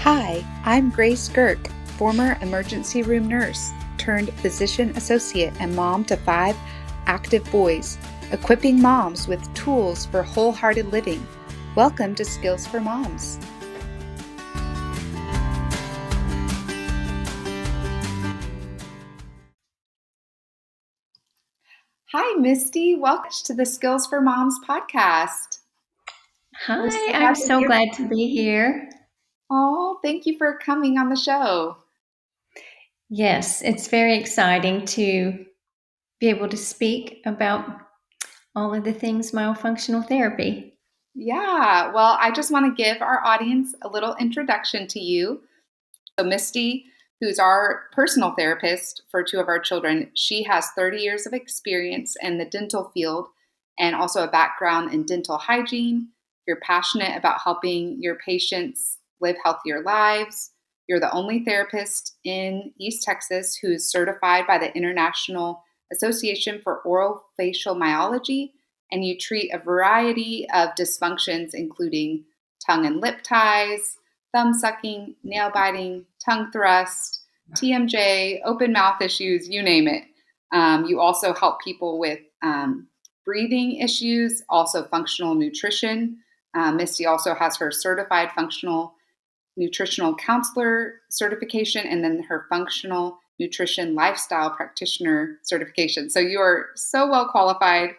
Hi, I'm Grace Girk, former emergency room nurse turned physician associate and mom to 5 active boys, equipping moms with tools for wholehearted living. Welcome to Skills for Moms. Hi, Misty. Welcome to the Skills for Moms podcast. We're so Hi, glad I'm to so hear. glad to be here. Oh, thank you for coming on the show. Yes, it's very exciting to be able to speak about all of the things myofunctional therapy. Yeah, well, I just want to give our audience a little introduction to you. So, Misty, who's our personal therapist for 2 of our children, she has 30 years of experience in the dental field and also a background in dental hygiene. You're passionate about helping your patients live healthier lives. You're the only therapist in East Texas who is certified by the International Association for Orofacial Myology, and you treat a variety of dysfunctions, including tongue and lip ties, thumb sucking, nail biting, tongue thrust, TMJ, open mouth issues, you name it. You also help people with breathing issues, also functional nutrition. Misty also has her certified functional nutritional counselor certification and then her functional nutrition lifestyle practitioner certification. So you are so well qualified.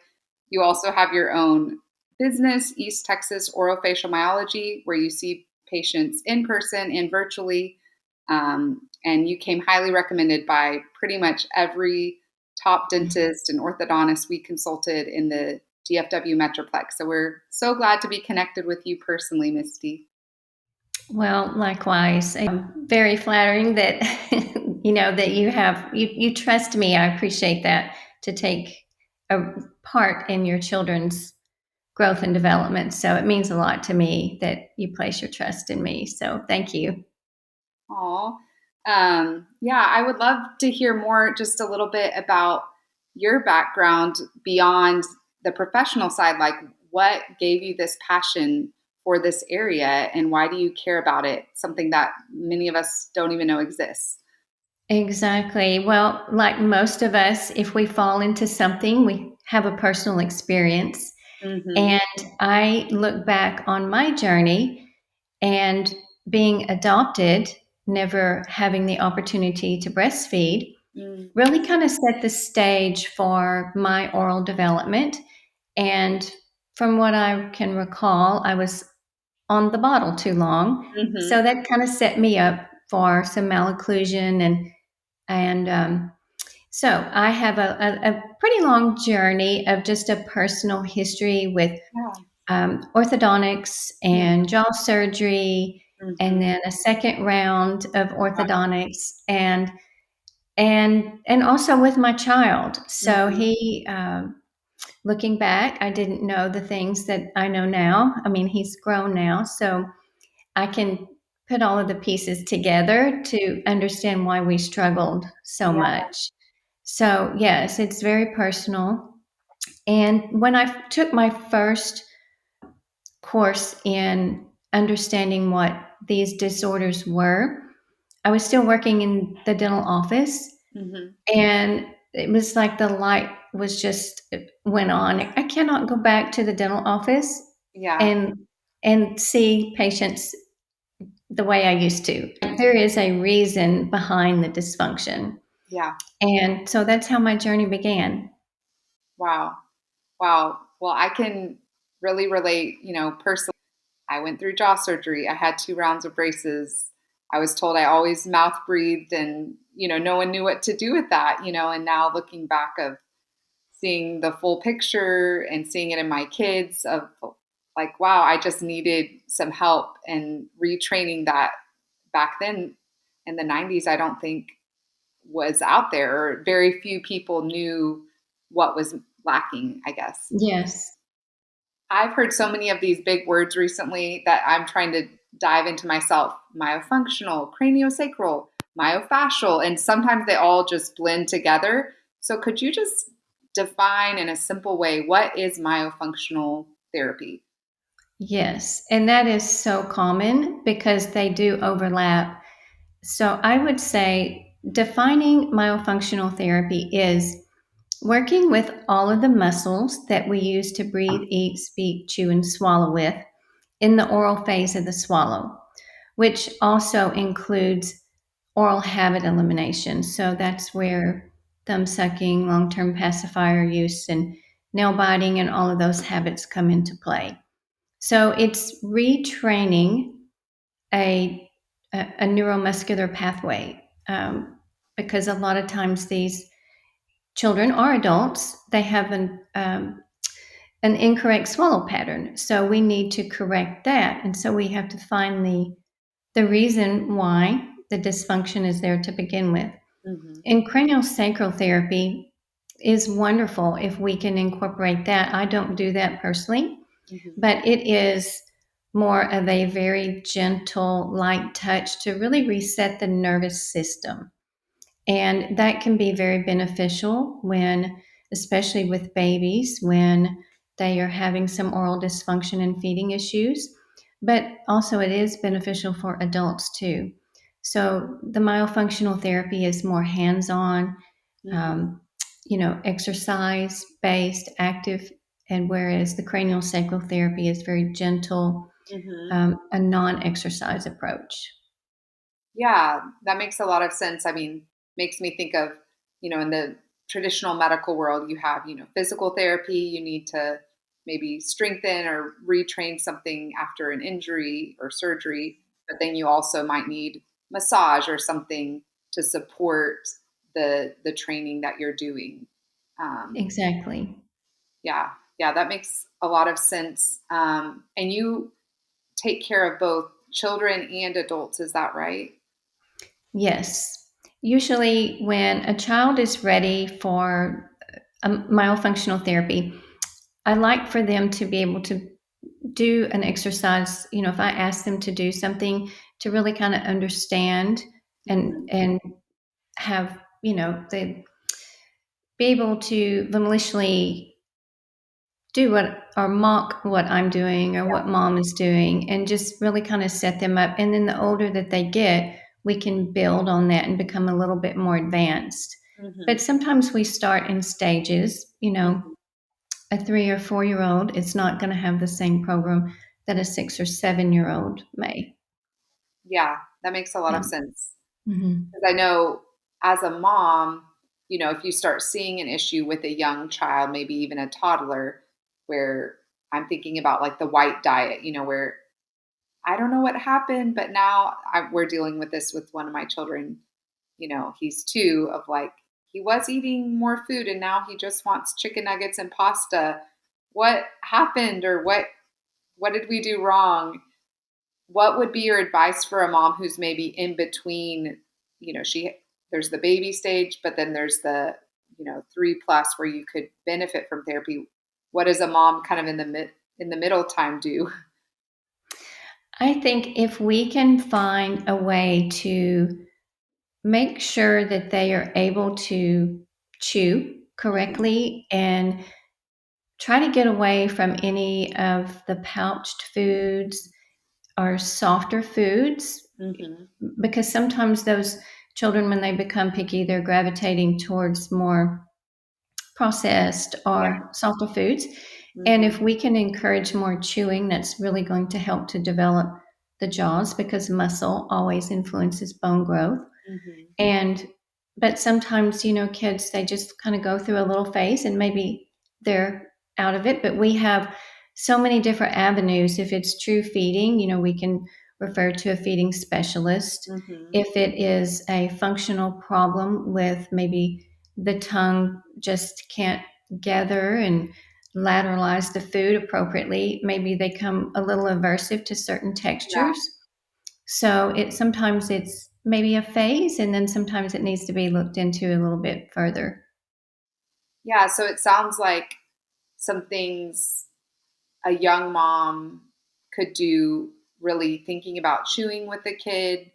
You also have your own business, East Texas Orofacial Myology, where you see patients in person and virtually. And you came highly recommended by pretty much every top dentist and orthodontist we consulted in the DFW Metroplex. So we're so glad to be connected with you personally, Misty. Well, likewise, very flattering that that you trust me. I appreciate that to take a part in your children's growth and development. So it means a lot to me that you place your trust in me. So thank you. Aw. Yeah, I would love to hear more, just a little bit about your background beyond the professional side. Like, what gave you this passion for this area and why do you care about it? Something that many of us don't even know exists. Exactly. Well, like most of us, if we fall into something, we have a personal experience. Mm-hmm. And I look back on my journey and being adopted, never having the opportunity to breastfeed, Mm. really kind of set the stage for my oral development. And from what I can recall, I was on the bottle too long. Mm-hmm. So that kind of set me up for some malocclusion and so I have a pretty long journey of just a personal history with Yeah. orthodontics and jaw surgery, Mm-hmm. and then a second round of orthodontics, and also with my child. So Mm-hmm. he, looking back, I didn't know the things that I know now. I mean, he's grown now, so I can put all of the pieces together to understand why we struggled so Yeah. much. So, yes, it's very personal. And when I took my first course in understanding what these disorders were, I was still working in the dental office, Mm-hmm. and it was like the light was just it went on. I cannot go back to the dental office Yeah. and see patients the way I used to. There is a reason behind the dysfunction. Yeah. And so that's how my journey began. Wow. Wow. Well, I can really relate, personally. I went through jaw surgery. I had 2 rounds of braces. I was told I always mouth breathed and, no one knew what to do with that, and now looking back of seeing the full picture and seeing it in my kids of like, wow, I just needed some help and retraining that back then in the 90s, I don't think was out there or very few people knew what was lacking, I guess. Yes. I've heard so many of these big words recently that I'm trying to dive into myself. Myofunctional, craniosacral, myofascial, and sometimes they all just blend together. So could you just define in a simple way what is myofunctional therapy? Yes, and that is so common because they do overlap. So I would say defining myofunctional therapy is working with all of the muscles that we use to breathe, eat, speak, chew, and swallow with in the oral phase of the swallow, which also includes oral habit elimination. So that's where thumb sucking, long term pacifier use, and nail biting, and all of those habits come into play. So it's retraining a, a neuromuscular pathway, because a lot of times these children or adults, they have an incorrect swallow pattern. So we need to correct that. And so we have to find the reason why the dysfunction is there to begin with. Mm-hmm. And craniosacral therapy is wonderful if we can incorporate that. I don't do that personally, Mm-hmm. but it is more of a very gentle, light touch to really reset the nervous system. And that can be very beneficial when, especially with babies, when they are having some oral dysfunction and feeding issues. But also, it is beneficial for adults too. So, the myofunctional therapy is more hands on, Mm-hmm. um, exercise based, active, and whereas the cranial sacral therapy is very gentle, Mm-hmm. a non exercise approach. Yeah, that makes a lot of sense. I mean, makes me think of, in the traditional medical world, you have, physical therapy, you need to maybe strengthen or retrain something after an injury or surgery, but then you also might need massage or something to support the training that you're doing. Um, Exactly. yeah, yeah, that makes a lot of sense. And you take care of both children and adults, is that right? Yes. Usually, when a child is ready for myofunctional therapy, I like for them to be able to do an exercise. If I ask them to do something, to really kind of understand and have, they be able to volitionally do what or mock what I'm doing or what mom is doing and just really kind of set them up. And then the older that they get, we can build on that and become a little bit more advanced. Mhm. But sometimes we start in stages, Mhm. a 3 or 4 year old is not going to have the same program that a 6 or 7 year old may. Yeah, that makes a lot Yeah. of sense. Hmm. Because I know as a mom, if you start seeing an issue with a young child, maybe even a toddler, where I'm thinking about like the white diet, where I don't know what happened, but now we're dealing with this with one of my children. He's 2, of like, he was eating more food and now he just wants chicken nuggets and pasta. What happened, or what did we do wrong? What would be your advice for a mom who's maybe in between, she there's the baby stage, but then there's the, 3 plus where you could benefit from therapy. What does a mom kind of in the middle time do? I think if we can find a way to make sure that they are able to chew Mhm. correctly and try to get away from any of the pouched foods or softer foods, Mhm. because sometimes those children, when they become picky, they're gravitating towards more processed Yeah. or softer foods. And Mhm. if we can encourage more chewing, that's really going to help to develop the jaws because muscle always influences bone growth. Mhm. And but sometimes, kids, they just kind of go through a little phase and maybe they're out of it. But we have so many different avenues. If it's true feeding, we can refer to a feeding specialist. Mhm. If it is a functional problem with maybe the tongue just can't gather and lateralize the food appropriately, maybe they come a little aversive to certain Yeah. textures. So sometimes it's maybe a phase, and then sometimes it needs to be looked into a little bit further. Yeah, so it sounds like some things a young mom could do, really thinking about chewing with the kid,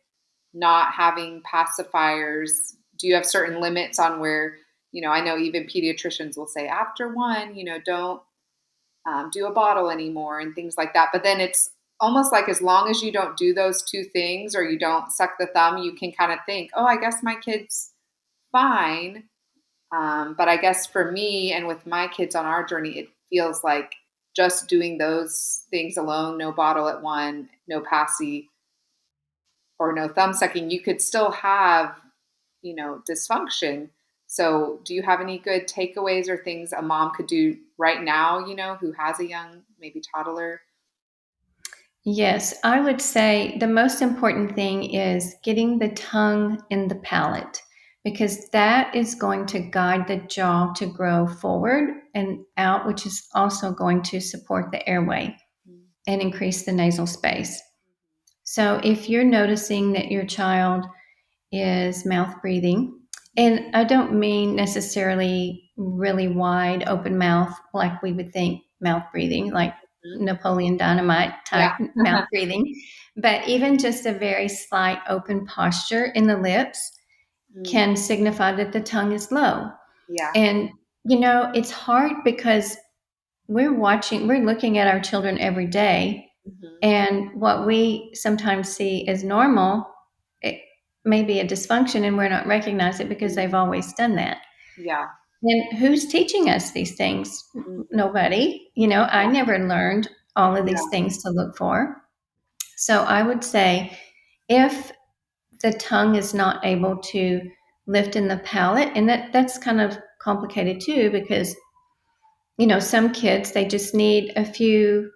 not having pacifiers. Do you have certain limits on where, I know even pediatricians will say after 1, don't do a bottle anymore and things like that. But then it's almost like as long as you don't do those two things or you don't suck the thumb, you can kind of think, oh, I guess my kid's fine. But I guess for me and with my kids on our journey, it feels like just doing those things alone, no bottle at one, no passy, or no thumb sucking, you could still have, dysfunction. So, do you have any good takeaways or things a mom could do right now, who has a young, maybe toddler? Yes, I would say the most important thing is getting the tongue in the palate because that is going to guide the jaw to grow forward and out, which is also going to support the airway and increase the nasal space. So if you're noticing that your child is mouth breathing, and I don't mean necessarily really wide open mouth like we would think mouth breathing, like Mhm. Napoleon Dynamite type Yeah. mouth breathing, but even just a very slight open posture in the lips Mm, can signify that the tongue is low. yeah. And, it's hard because we're looking at our children every day, Mhm. and what we sometimes see as normal, it may be a dysfunction and we're not recognizing it because they've always done that. Yeah. And who's teaching us these things? Mhm. Nobody. I never learned all of these Yeah. things to look for. So I would say if the tongue is not able to lift in the palate, and that's kind of complicated too because some kids they just need a few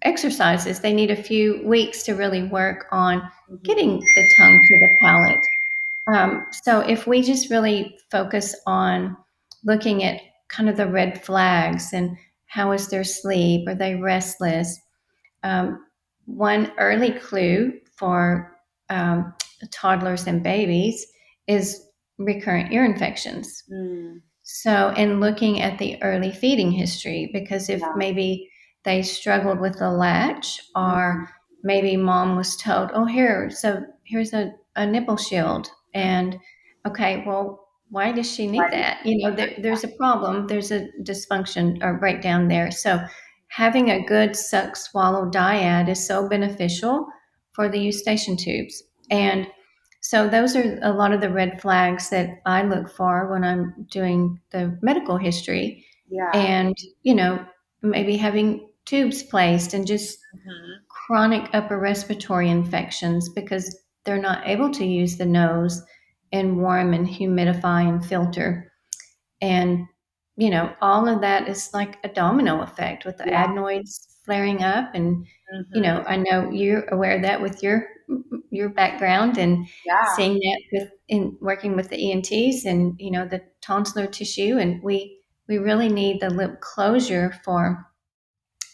exercises. They need a few weeks to really work on Mhm. getting the tongue to the palate. So if we just really focus on looking at kind of the red flags and how is their sleep? Are they restless? Um, One early clue for toddlers and babies is recurrent ear infections. Mm, So, in looking at the early feeding history, because if yeah. maybe they struggled with the latch, or Mhm. maybe mom was told, "Oh, here's a nipple shield," and okay, well, why does she need Right. that? There's a problem, there's a dysfunction or breakdown there. So, having a good suck swallow dyad is so beneficial for the eustachian tubes, and so those are a lot of the red flags that I look for when I'm doing the medical history Yeah. and, maybe having tubes placed and just Mhm. chronic upper respiratory infections because they're not able to use the nose and warm and humidify and filter. And, all of that is like a domino effect with the Yeah. adenoids flaring up. And, Mhm. I know you're aware of that with your background and Yeah. seeing that with in working with the ENTs and, the tonsillar tissue. And we really need the lip closure for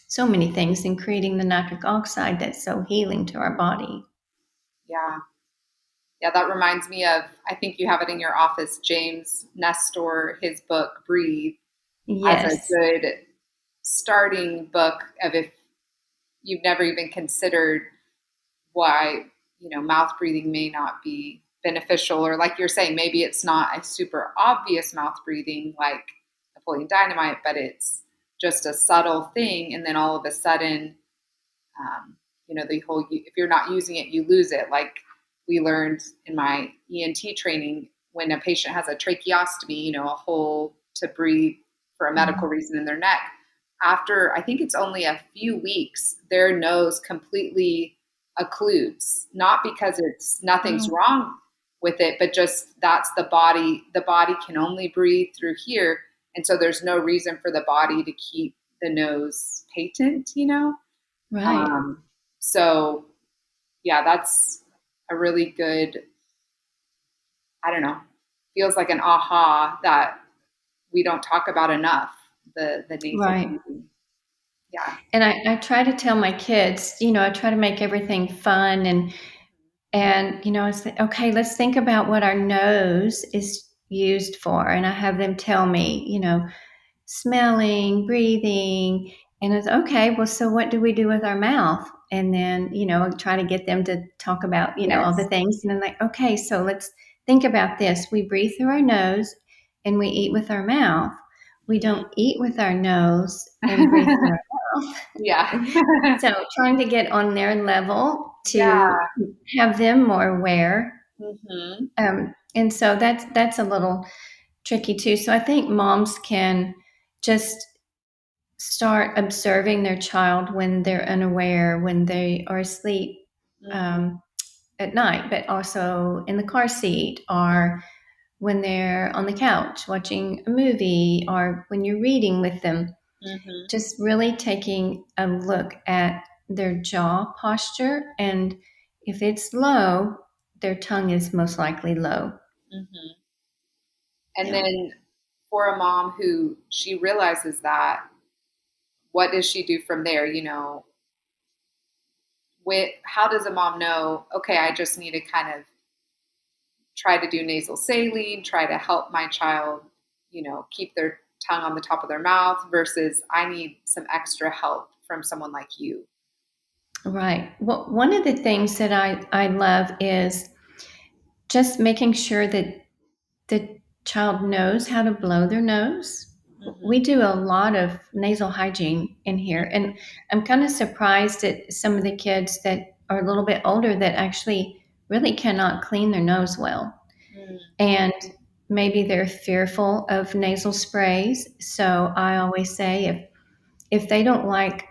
so many things in creating the nitric oxide that's so healing to our body. Yeah. Yeah, that reminds me of, I think you have it in your office, James Nestor, his book, Breathe, as a Yes. good starting book of if you've never even considered why, mouth breathing may not be beneficial. Or like you're saying, maybe it's not a super obvious mouth breathing like Napoleon Dynamite, but it's just a subtle thing. And then all of a sudden, the whole if you're not using it, you lose it. Like we learned in my ENT training, when a patient has a tracheostomy, a hole to breathe for a medical Mhm. reason in their neck, after I think it's only a few weeks, their nose completely occludes. Not because it's nothing's Oh, wrong with it, but just that's the body. The body can only breathe through here. And so there's no reason for the body to keep the nose patent. right. Um, so yeah, that's a really good, I don't know, feels like an aha that we don't talk about enough, the nasal Right. breathing. Yeah. And I try to tell my kids, I try to make everything fun and it's like, okay, let's think about what our nose is used for. And I have them tell me, smelling, breathing, and it's okay. Well, so what do we do with our mouth? And then, try to get them to talk about, all the Yes. things. And then like, okay, so let's think about this. We breathe through our nose and we eat with our mouth. we don't eat with our nose and breathe through our mouth. Yeah. So trying to get on their level Yeah. to have them more aware. Hmm. And so that's a little tricky too. So I think moms can just start observing their child when they're unaware, when they are asleep Hmm. um, at night, but also in the car seat or when they're on the couch watching a movie or when you're reading with them. Hmm. Just really taking a look at their jaw posture. And if it's low, their tongue is most likely low. Hmm. And Yeah. then for a mom who she realizes that, what does she do from there? How does a mom know, okay, I just need to kind of try to do nasal saline, try to help my child, keep their tongue on the top of their mouth versus I need some extra help from someone like you. Right. Well, one of the things that I love is just making sure that the child knows how to blow their nose. We Hmm. do a lot of nasal hygiene in here, and I'm kind of surprised at some of the kids that are a little bit older that actually really cannot clean their nose well. Hmm. And maybe they're fearful of nasal sprays. So I always say if they don't like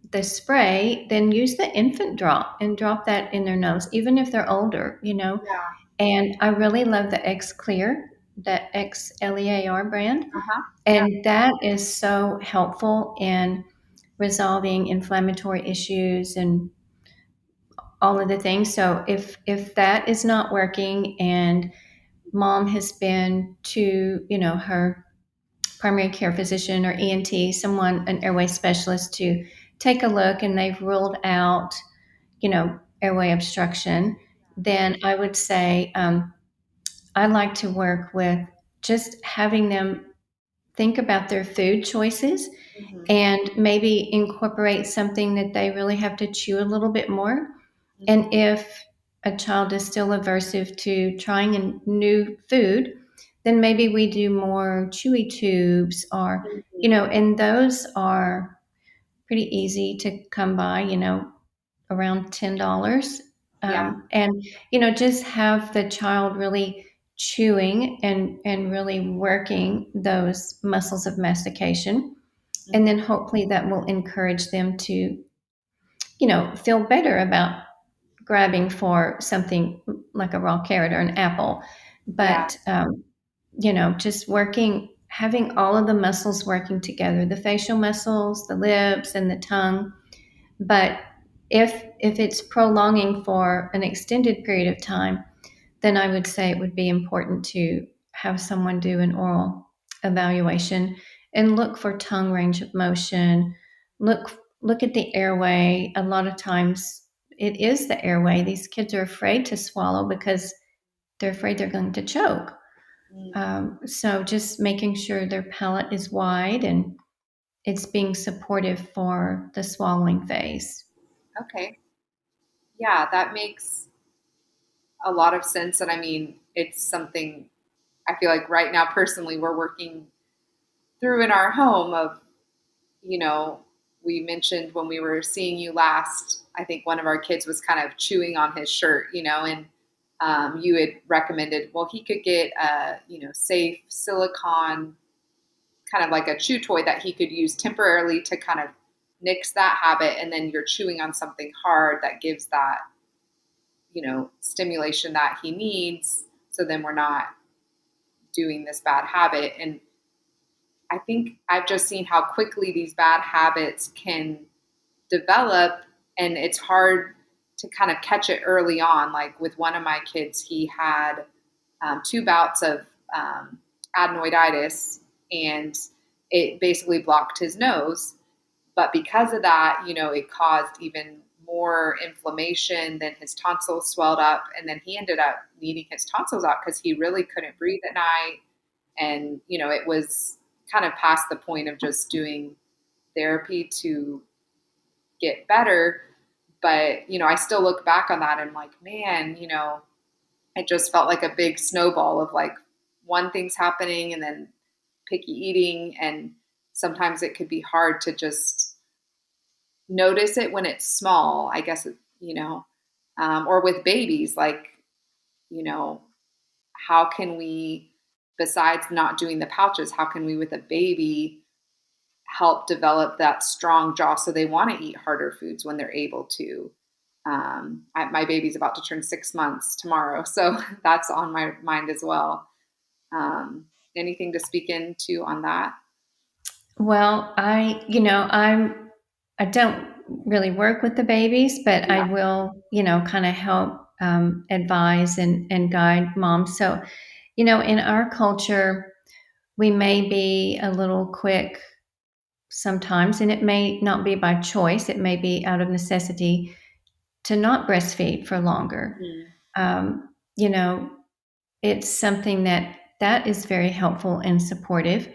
the spray, then use the infant drop and drop that in their nose, even if they're older. Yeah. And I really love the X Clear, the XLEAR brand. Uh-huh. Yeah. And that is so helpful in resolving inflammatory issues and all of the things. So if that is not working and mom has been to, her primary care physician or ENT, someone, an airway specialist to take a look and they've ruled out, airway obstruction, then I would say I like to work with just having them think about their food choices Hmm. and maybe incorporate something that they really have to chew a little bit more. And if a child is still aversive to trying a new food, then maybe we do more chewy tubes or, Hmm. and those are pretty easy to come by, around $10. Yeah. And, just have the child really chewing and really working those muscles of mastication. And then Hmm. hopefully that will encourage them to, feel better about grabbing for something like a raw carrot or an apple. Yeah. But, just working, having all of the muscles working together, the facial muscles, the lips, and the tongue. But if it's prolonging for an extended period of time, then I would say it would be important to have someone do an oral evaluation and look for tongue range of motion. Look at the airway. A lot of times it is the airway. These kids are afraid to swallow because they're afraid they're going to choke. Mm. So just making sure their palate is wide and it's being supportive for the swallowing phase. Okay. Yeah, that makes a lot of sense. And I mean, it's something I feel like right now, personally, we're working through in our home of, you know, we mentioned when we were seeing you last, I think one of our kids was kind of chewing on his shirt, and you had recommended, well, he could get a, safe silicone, kind of like a chew toy that he could use temporarily to kind of nix that habit. And then you're chewing on something hard that gives that, stimulation that he needs. So then we're not doing this bad habit. And I think I've just seen how quickly these bad habits can develop, and it's hard to kind of catch it early on. Like with one of my kids, he had two bouts of adenoiditis, and it basically blocked his nose. But because of that, it caused even more inflammation. Then his tonsils swelled up, and then he ended up needing his tonsils out because he really couldn't breathe at night. And it was kind of past the point of just doing therapy to get better. But I still look back on that and I'm like, man, it just felt like a big snowball of like one thing's happening and then picky eating, and sometimes it could be hard to just notice it when it's small, I guess, or with babies, like, you know, how can we, besides not doing the pouches, how can we with a baby help develop that strong jaw so they want to eat harder foods when they're able to? My baby's about to turn 6 months tomorrow, so that's on my mind as well. Um, Anything to speak into on that? Well, I don't really work with the babies, but I Yeah. will, kind of help advise and guide moms. So, in our culture, we may be a little quick sometimes, and it may not be by choice, it may be out of necessity to not breastfeed for longer. Mm. Um, you know, it's something that is very helpful and supportive.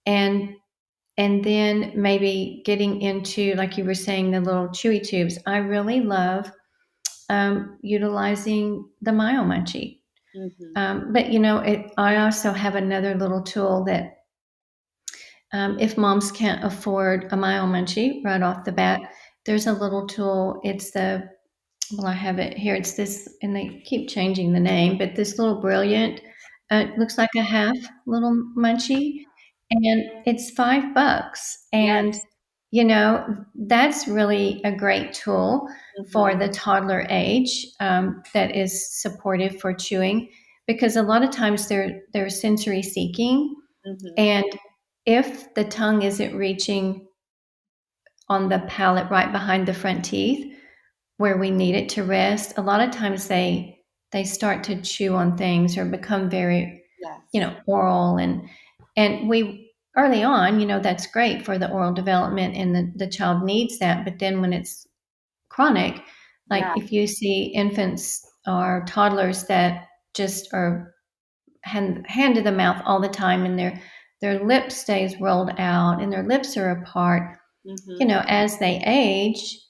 And then maybe getting into, like you were saying, the little chewy tubes. I really love utilizing the Myomunchie. Hmm. But I also have another little tool that if moms can't afford a Myomunchie right off the bat, there's a little tool. It's the well, I have it here. It's this, and they keep changing the name, but this little brilliant, it looks like a half little munchie, and it's $5. And, Yes. that's really a great tool for Hmm. the toddler age that is supportive for chewing, because a lot of times they're sensory seeking. Hmm. And if the tongue isn't reaching on the palate right behind the front teeth, where we need it to rest, a lot of times they start to chew on things or become very, Yes. oral, and we early on, that's great for the oral development, and the child needs that. But then when it's chronic, like Yeah. if you see infants or toddlers that just are hand to the mouth all the time, and their lip stays rolled out and their lips are apart, Hmm. as they age,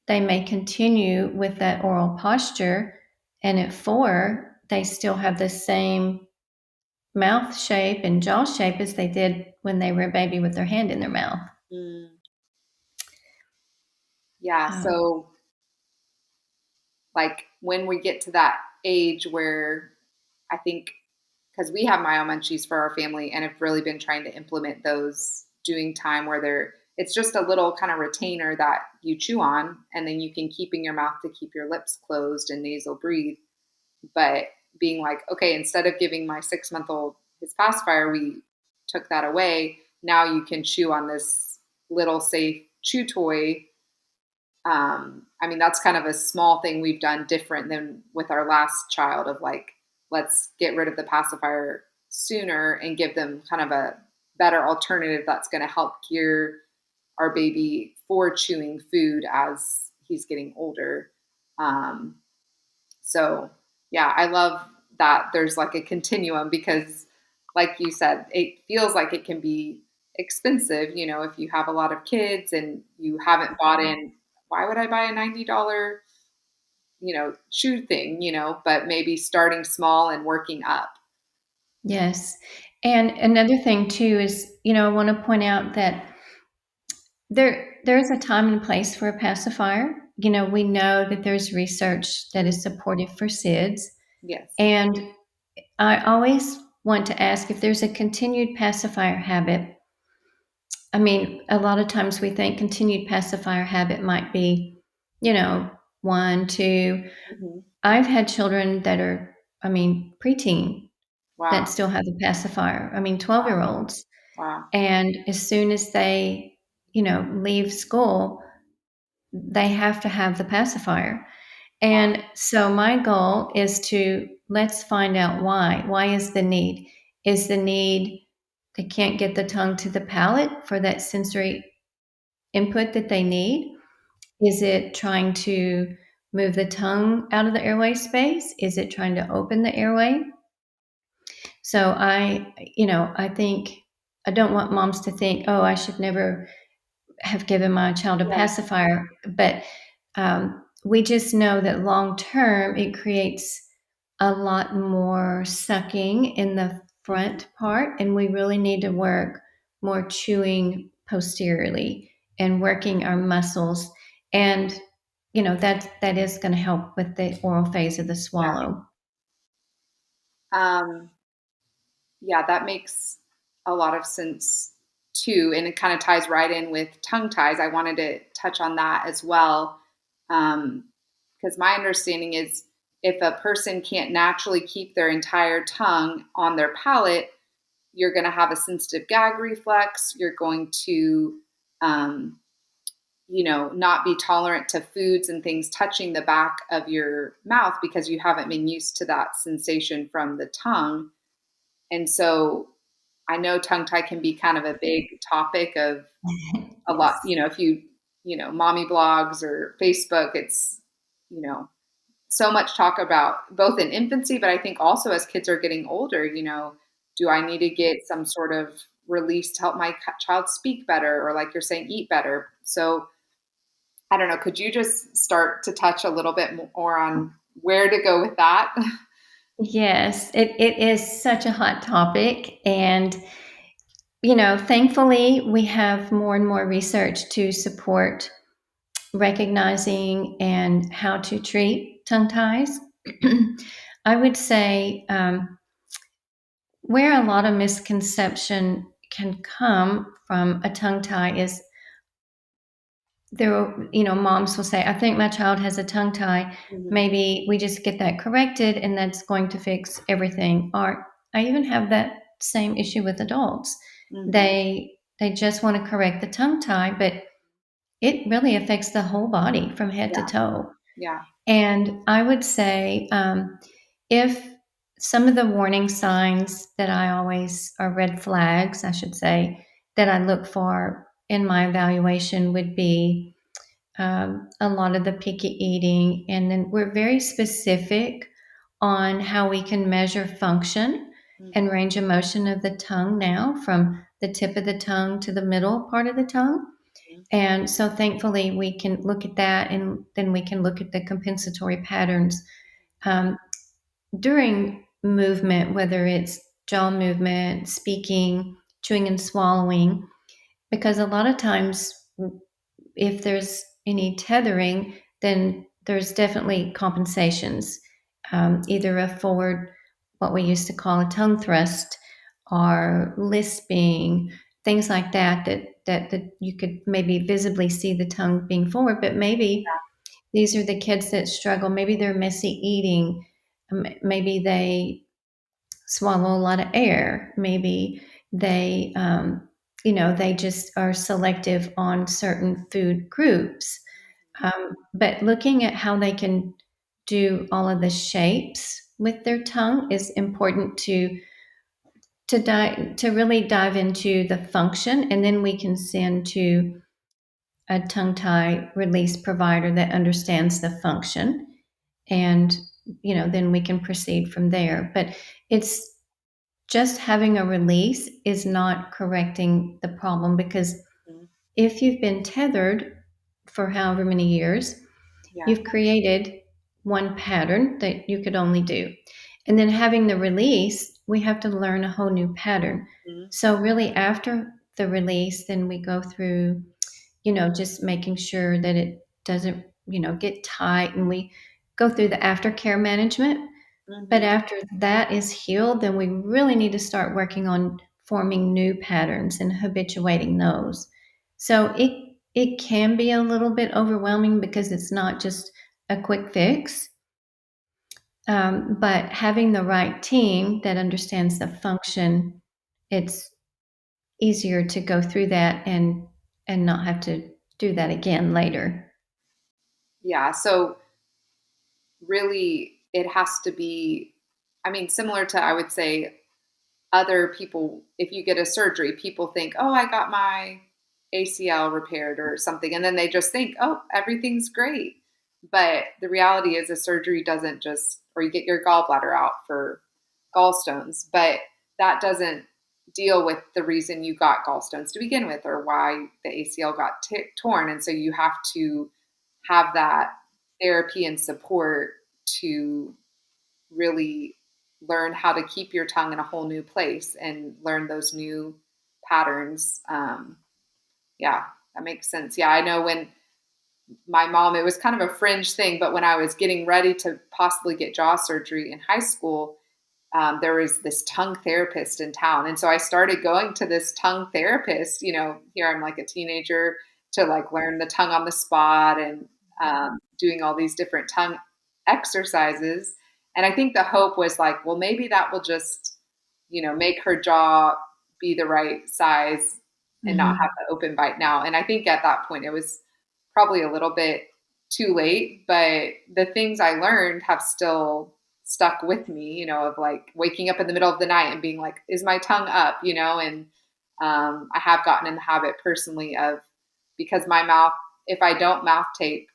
they may continue with that oral posture, and at 4, they still have the same mouth shape and jaw shape as they did when they were a baby with their hand in their mouth. Mm. Yeah. Um, So, like, when we get to that age where I think, because we have myomunchies for our family and have really been trying to implement those, doing time where it's just a little kind of retainer that you chew on and then you can keep in your mouth to keep your lips closed and nasal breathe. But being like, okay, instead of giving my 6-month-old his pacifier, we took that away. Now you can chew on this little safe chew toy. I mean, that's kind of a small thing we've done different than with our last child, of like, let's get rid of the pacifier sooner and give them kind of a better alternative that's going to help gear our baby for chewing food as he's getting older. Um, so yeah, I love that there's like a continuum, because like you said, it feels like it can be expensive, if you have a lot of kids and you haven't bought in. Why would I buy a $90, shoe thing, but maybe starting small and working up. yes. And another thing too is, I want to point out that there's a time and place for a pacifier. We know that there's research that Mm. is supportive for SIDS. Yes. And I always want to ask if there's a continued pacifier habit. I mean, a lot of times we think continued pacifier habit might be, you know, 1, 2. Hmm. I've had children that are, preteen, that Wow. still have the pacifier. 12-year-olds. Wow. And as soon as they, leave school, they have to have the pacifier. Wow. And so my goal is to let's find out why. Why is the need? Is the need they can't get the tongue to the palate for that sensory input that they need? Is it trying to move the tongue out of the airway space? Is it trying to open the airway? So I think I don't want moms to think, oh, I should never have given my child a Yes. pacifier. But we just know that long term, it creates a lot more sucking in the front part, and we really need to work more chewing posteriorly and working our muscles. And that is going to help with the oral phase of the Yeah. swallow. Um, yeah, that makes a lot of sense too. And it kind of ties right in with tongue ties. I wanted to touch on that as well. Because my understanding is if a person can't naturally keep their entire tongue on their palate, you're going to have a sensitive gag reflex. You're going to, um, not be tolerant to foods and things touching the back of your mouth because you haven't been used to that sensation from the tongue. And so I know tongue tie can be kind of a big topic of a lot, Yes. if you, mommy blogs or Facebook, it's, so much talk about both in infancy, but I think also as kids are getting older, do I need to get some sort of release to help my child speak better or, like you're saying, eat better? So I don't know, could you just start to touch a little bit more on where to go with that? Yes, it is such a hot topic. And, thankfully, we have more and more research to support recognizing and how to treat tongue ties. I would say where a lot of misconception can come from a tongue tie is moms will say, I think my child has a tongue tie. Mhm. Maybe we just get that corrected and that's going to fix everything. Or I even have that same issue with adults. Mhm. They just want to correct the tongue tie, but it really affects the whole body from head to Yeah. toe. Yeah. And I would say if some of the warning signs that I always, or red flags, I should say, that I look for in my evaluation would be a lot of the picky eating. And then we're very specific on how we can measure function and Mhm. range of motion of the tongue now, from the tip of the tongue to the middle part of the tongue. And so thankfully we can look at that, and then we can look at the compensatory patterns um, during movement, whether it's jaw movement, speaking, chewing and swallowing, because a lot of times if there's any tethering, then there's definitely compensations, either a forward, what we used to call a tongue thrust, or lisping, things like that, that you could maybe visibly see the tongue being forward, but maybe these are the kids that struggle. Maybe they're messy eating. Maybe they swallow a lot of air. Maybe they, they just are selective on certain food groups. But looking at how they can do all of the shapes with their tongue is important to really dive into the function, and then we can send to a tongue tie release provider that understands the function, and then we can proceed from there. But it's just having a release is not correcting the problem, because Mhm. if you've been tethered for however many years, Yeah. you've created one pattern that you could only do. And then having the release, we have to learn a whole new pattern. Mhm. So, really, after the release, then we go through, just making sure that it doesn't, get tight, and we go through the aftercare management. But Mhm. after that is healed, then we really need to start working on forming new patterns and habituating those. So it can be a little bit overwhelming because it's not just a quick fix. But having the right team that understands the function, it's easier to go through that and not have to do that again later. Yeah. So really, it has to be, I mean, similar to, I would say, other people, if you get a surgery, people think, oh, I got my ACL repaired or something. And then they just think, oh, everything's great. But the reality is, a surgery doesn't just, or you get your gallbladder out for gallstones, but that doesn't deal with the reason you got gallstones to begin with or why the ACL got torn. And so you have to have that therapy and support to really learn how to keep your tongue in a whole new place and learn those new patterns. Yeah, that makes sense. Yeah, I know when my mom, it was kind of a fringe thing, but when I was getting ready to possibly get jaw surgery in high school, there was this tongue therapist in town. And so I started going to this tongue therapist. Here I'm like a teenager to like learn the tongue on the spot and doing all these different tongue exercises. And I think the hope was like, well, maybe that will just, make her jaw be the right size and not have Mhm. the open bite now. And I think at that point it was probably a little bit too late, but the things I learned have still stuck with me, of like waking up in the middle of the night and being like, is my tongue up, and I have gotten in the habit personally of, because my mouth, if I don't mouth tape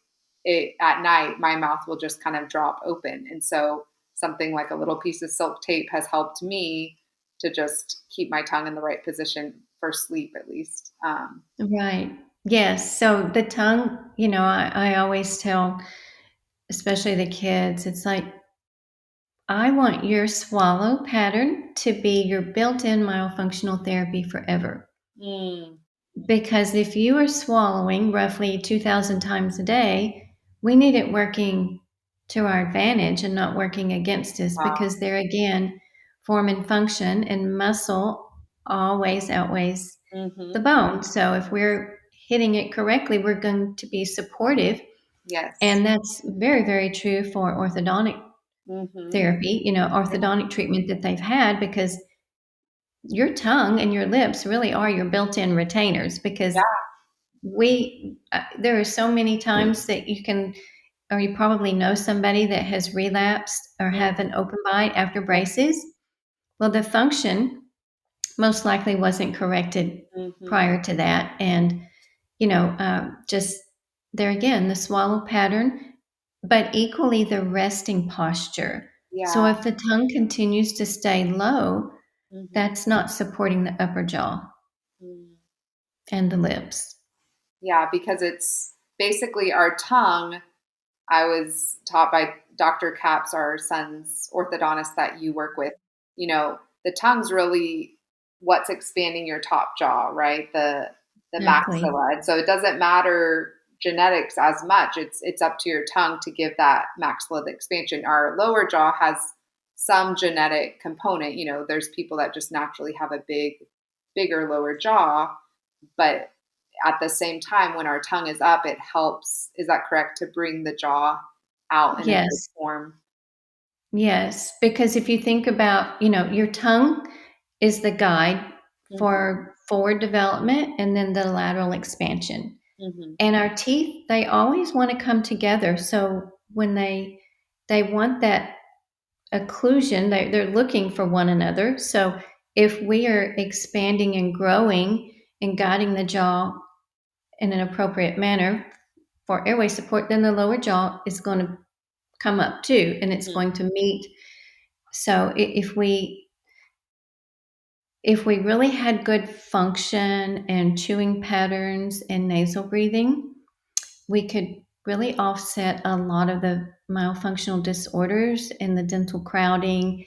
it at night, my mouth will just kind of drop open. And so something like a little piece of silk tape has helped me to just keep my tongue in the right position for sleep, at least. Right. Yes. So the tongue, I always tell, especially the kids, it's like, I want your swallow pattern to be your built in myofunctional therapy forever. Mm, Because if you are swallowing roughly 2,000 times a day, we need it working to our advantage and not working against us, wow. because there again, form and function and muscle always outweighs the Hmm. bone. So if we're hitting it correctly, we're going to be supportive. Yes. And that's very, very true for orthodontic Hmm. therapy, orthodontic treatment that they've had, because your tongue and your lips really are your built in retainers. Because there are so many times that you can, or you probably know somebody that has relapsed or have Yeah. an open bite after braces. Well, the function most likely wasn't corrected Mhm. prior to that. And, just there again, the swallow pattern, but equally the resting posture. So Yeah. if the tongue continues to stay low, Mhm. that's not supporting the upper jaw Mm. and the lips. Yeah, because it's basically our tongue. I was taught by Dr. Caps, our son's orthodontist that you work with, the tongue's really what's expanding your top jaw, right? The Exactly. maxilla. And so it doesn't matter genetics as much. It's up to your tongue to give that maxilla the expansion. Our lower jaw has some genetic component. There's people that just naturally have a bigger lower jaw, but at the same time, when our tongue is up, it helps, is that correct, to bring the jaw out in a good Yes. form? Yes, because if you think about, your tongue is the guide Mhm, for forward development and then the lateral expansion. mhm, And our teeth, they always want to come together. So when they want that occlusion, they're looking for one another. So if we are expanding and growing and guiding the jaw in an appropriate manner for airway support, then the lower jaw is going to come up too, and it's mhm. going to meet. So if we really had good function and chewing patterns and nasal breathing, we could really offset a lot of the myofunctional disorders and the dental crowding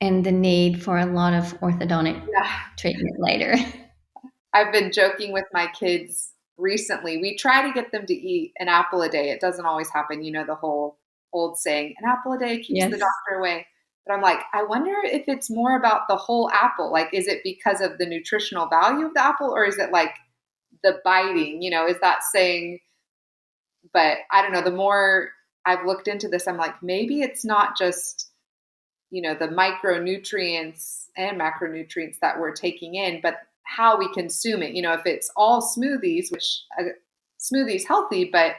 and the need for a lot of orthodontic Yeah. treatment later. I've been joking with my kids recently. We try to get them to eat an apple a day. It doesn't always happen, the whole old saying, an apple a day keeps the Yes. doctor away. But I'm like, I wonder if it's more about the whole apple. Like, is it because of the nutritional value of the apple, or is it like the biting? Is that saying, but I don't know, the more I've looked into this, I'm like, maybe it's not just, the micronutrients and macronutrients that we're taking in, but how we consume it. If it's all smoothies, which smoothie's healthy, but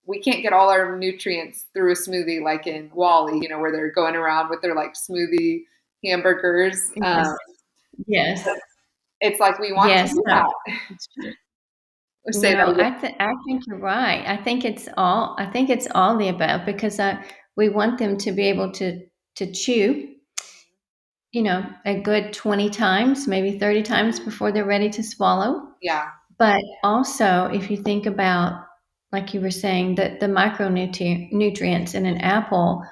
we can't get all our nutrients through a smoothie like in Wally, where they're going around with their like smoothie hamburgers. Yes. Yes. It's like we want to Yes. do No, that. it's true. Say that No, again. I think you're right. I think it's all the above, because we want them to be able to chew, a good 20 times, maybe 30 times before they're ready to swallow. Yeah. But also, if you think about, like you were saying, that the micronutrients in an apple,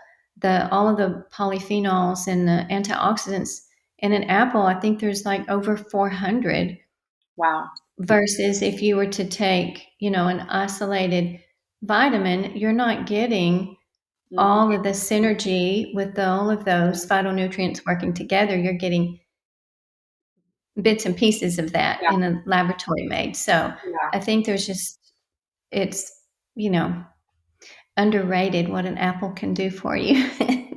the all of the polyphenols and the antioxidants in an apple. I think there's like over 400 Wow. versus if you were to take, an isolated vitamin, you're not getting all Hmm. of the synergy with all of those phytonutrients working together. You're getting bits and pieces of that Yeah. in a laboratory made. So Yeah. I think it's, you know, underrated what an apple can do for you.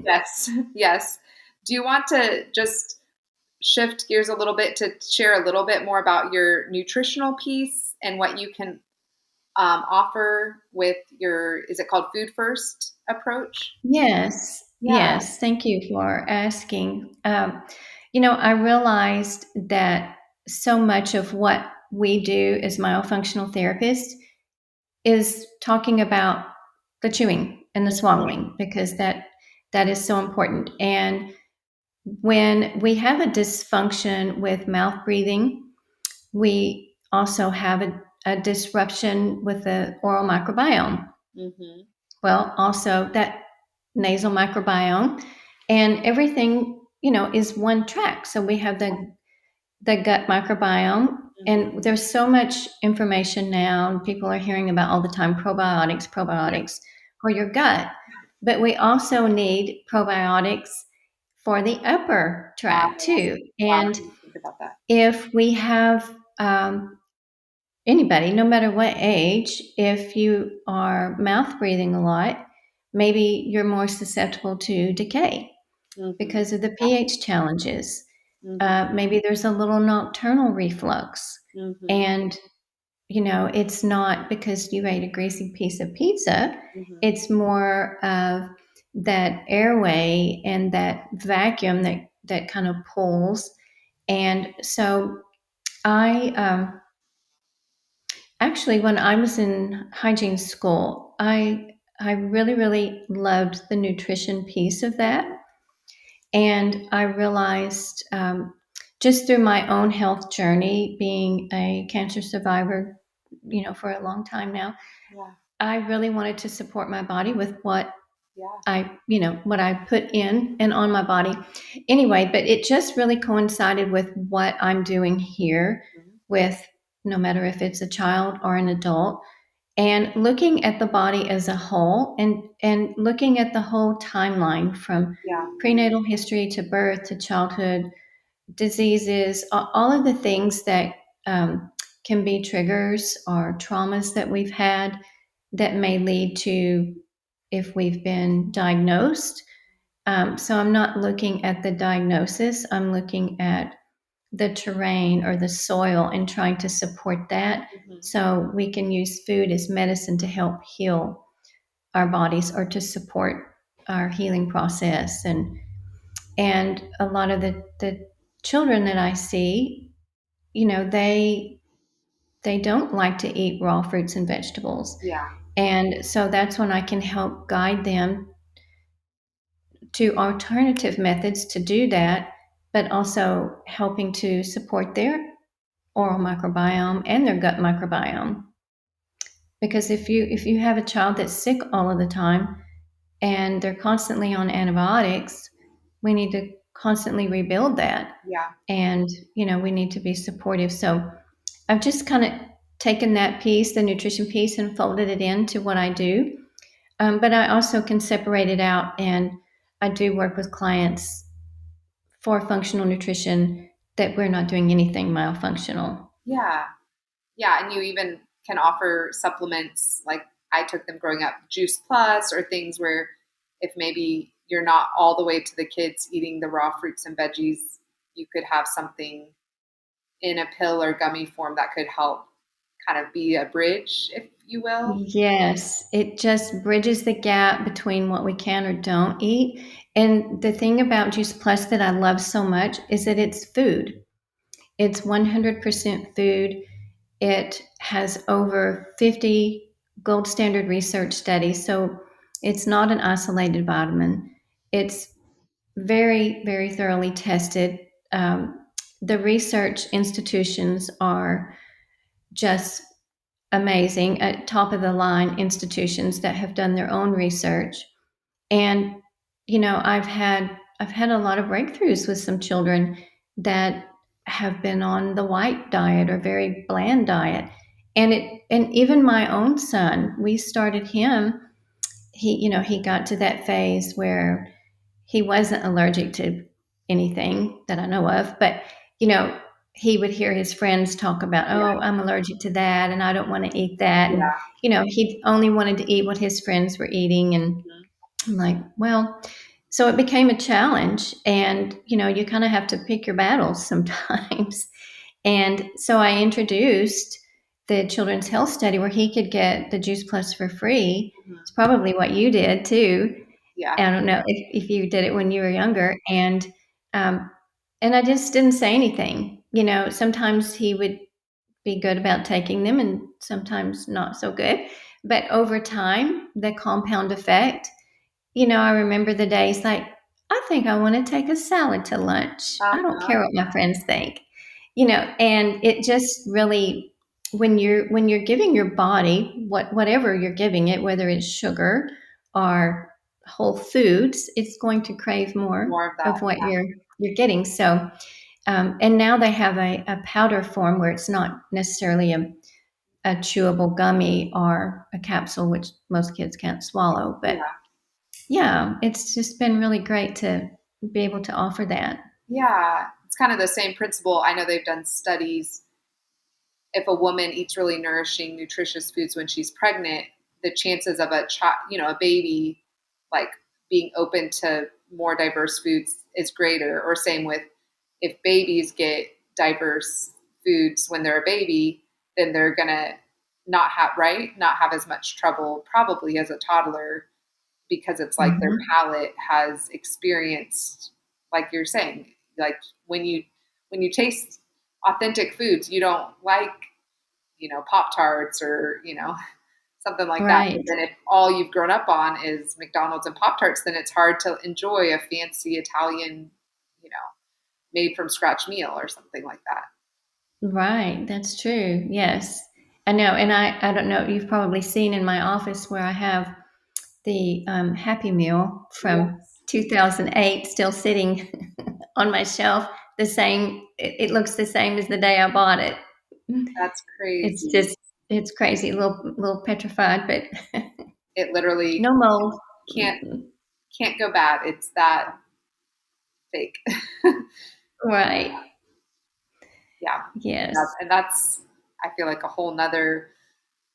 Yes. Yes. Do you want to just shift gears a little bit to share a little bit more about your nutritional piece and what you can offer with your, is it called food first approach? Yes, Yeah. yes. Thank you for asking. I realized that so much of what we do as myofunctional therapists is talking about the chewing and the swallowing because that is so important. And when we have a dysfunction with mouth breathing, we also have a disruption with the oral microbiome. Hmm. Well, also that nasal microbiome and everything, is one track. So we have the gut microbiome, Hmm. and there's so much information now, and people are hearing about all the time Yeah. probiotics for your gut. But we also need probiotics for the upper tract Wow. too. Wow. I And didn't think about that. if we have anybody, no matter what age, if you are mouth breathing a lot, maybe you're more susceptible to decay Hmm. because of the pH challenges. Hmm. Maybe there's a little nocturnal reflux. Hmm. And, it's not because you ate a greasy piece of pizza, Hmm. it's more of that airway and that vacuum that kind of pulls. And so I actually, when I was in hygiene school, I really, really loved the nutrition piece of that. And I realized just through my own health journey, being a cancer survivor, for a long time now, Yeah. I really wanted to support my body with Yeah. what I put in and on my body. Anyway, but it just really coincided with what I'm doing here Mhm. with no matter if it's a child or an adult, and looking at the body as a whole and looking at the whole timeline from Yeah. prenatal history to birth to childhood diseases, all of the things that can be triggers or traumas that we've had that may lead to if we've been diagnosed. So I'm not looking at the diagnosis, I'm looking at the terrain or the soil and trying to support that Hmm. so we can use food as medicine to help heal our bodies or to support our healing process. And a lot of the children that I see, they don't like to eat raw fruits and vegetables. Yeah. And so that's when I can help guide them to alternative methods to do that, but also helping to support their oral microbiome and their gut microbiome. Because if you have a child that's sick all of the time and they're constantly on antibiotics, we need to constantly rebuild that. Yeah. And we need to be supportive. So I've just kind of taken that piece, the nutrition piece, and folded it into what I do. But I also can separate it out, and I do work with clients for functional nutrition that we're not doing anything myofunctional. Yeah. Yeah. And you even can offer supplements like I took them growing up, Juice Plus, or things where if maybe you're not all the way to the kids eating the raw fruits and veggies, you could have something in a pill or gummy form that could help kind of be a bridge, if you will. Yes, it just bridges the gap between what we can or don't eat. And the thing about Juice Plus that I love so much is that it's food. It's 100% food. It has over 50 gold standard research studies. So it's not an isolated vitamin. It's very, very thoroughly tested. The research institutions are just amazing, at top of the line institutions that have done their own research. And I've had a lot of breakthroughs with some children that have been on the white diet or very bland diet. And even my own son, we started him, he got to that phase where he wasn't allergic to anything that I know of, but you know, he would hear his friends talk about, Yeah. oh, I'm allergic to that and I don't want to eat that. And, Yeah. he only wanted to eat what his friends were eating. And Mhm. I'm like, well, so it became a challenge. And, you kind of have to pick your battles sometimes. And so I introduced the Children's Health Study where he could get the Juice Plus for free. It's Mhm. probably what you did too. Yeah. I don't know if you did it when you were younger, um, and I just didn't say anything. Sometimes he would be good about taking them, and sometimes not so good. But over time, the compound effect. I remember the days like, I think I want to take a salad to lunch. I don't Uh-huh. care what my friends think. And it just really, when you're giving your body whatever you're giving it, whether it's sugar or whole foods, it's going to crave more More of that. of what you're getting. So, and now they have a powder form where it's not necessarily a chewable gummy or a capsule, which most kids can't swallow. But Yeah. yeah, it's just been really great to be able to offer that. Yeah. It's kind of the same principle. I know they've done studies. If a woman eats really nourishing, nutritious foods when she's pregnant, the chances of a child, a baby, like being open to more diverse foods is greater. Or same with if babies get diverse foods when they're a baby, then they're gonna not have as much trouble probably as a toddler because it's like their Mhm. palate has experienced, like you're saying, like when you when you taste authentic foods, you don't like Pop Tarts or something like that. But Right. then if all you've grown up on is McDonald's and Pop Tarts, then it's hard to enjoy a fancy Italian, you know, made from scratch meal or something like that. Right. That's true. Yes. I know. And I don't know, you've probably seen in my office where I have the Happy Meal from Yes, 2008 still sitting on my shelf. The same, it looks the same as the day I bought it. that's It's crazy. just, it's crazy, a little petrified, but It literally no mold. can't can't go bad. It's that fake. Right. Yeah, Yes. and that's I feel like a whole nother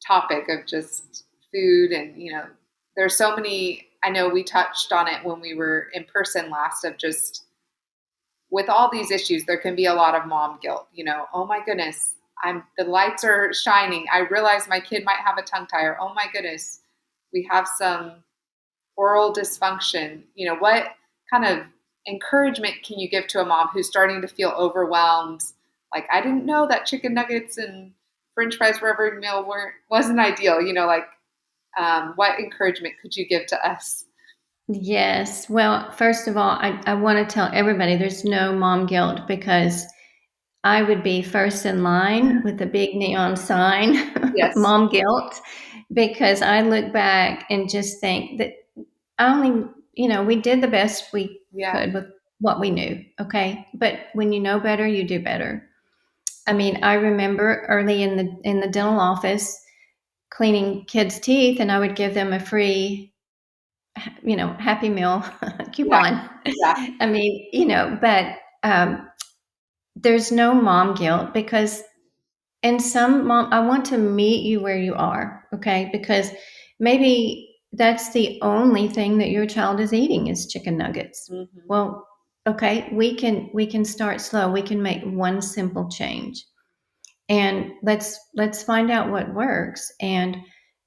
topic of just food and there's so many. I know we touched on it when we were in person last of just with all these issues there can be a lot of mom guilt. Oh my goodness, the lights are shining, I realize my kid might have a tongue tie, or oh my goodness, we have some oral dysfunction. What kind of encouragement can you give to a mom who's starting to feel overwhelmed? Like, I didn't know that chicken nuggets and French fries for every meal wasn't ideal. What encouragement could you give to us? Yes. Well, first of all, I want to tell everybody there's no mom guilt because I would be first in line with a big neon sign, Yes. mom guilt, because I look back and just think that I only, we did the best we Yeah. could with what we knew. Okay. But when you know better, you do better. I mean, I remember early in the dental office cleaning kids' teeth, and I would give them a free, Happy Meal Yeah. coupon. Yeah. I mean, but there's no mom guilt because, and some mom, I want to meet you where you are, okay? Because maybe that's the only thing that your child is eating is chicken nuggets. Hmm. Well, okay, we can start slow. We can make one simple change and let's find out what works and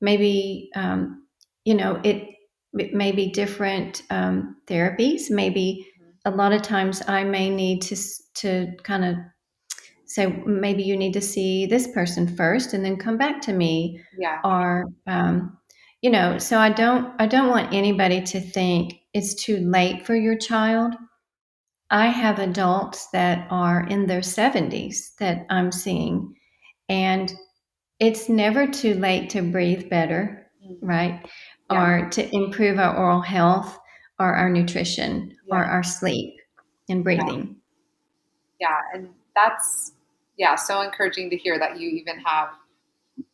maybe it may be different therapies. Maybe a lot of times I may need to kind of say maybe you need to see this person first and then come back to me, Yeah. or so I don't want anybody to think it's too late for your child. I have adults that are in their 70s that I'm seeing, and it's never too late to breathe better, Mm. right? Yeah. Or to improve our oral health, are our nutrition, Yeah. are our sleep and breathing. Yeah. And that's, yeah, so encouraging to hear that you even have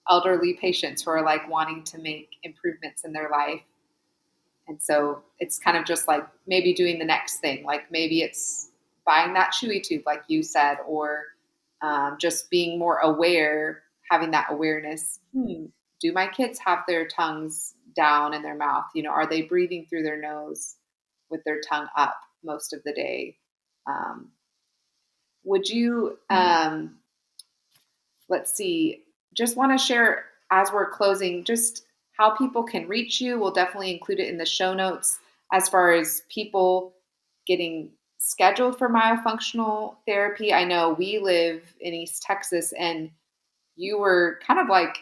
elderly patients who are like wanting to make improvements in their life. And so it's kind of just like maybe doing the next thing. Like maybe it's buying that chewy tube, like you said, or just being more aware, having that awareness. Do my kids have their tongues down in their mouth? Are they breathing through their nose with their tongue up most of the day? Um, would you, let's see, just want to share as we're closing, just how people can reach you. We'll definitely include it in the show notes as far as people getting scheduled for myofunctional therapy. I know we live in East Texas, and you were kind of like,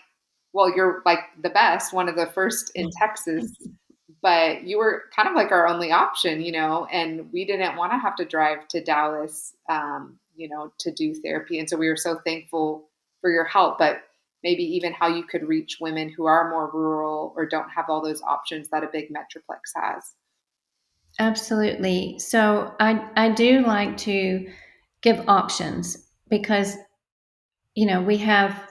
well, you're like the best, one of the first in Texas, but you were kind of like our only option, and we didn't want to have to drive to Dallas, to do therapy. And so we were so thankful for your help, but maybe even how you could reach women who are more rural or don't have all those options that a big metroplex has. Absolutely. So I do like to give options because we have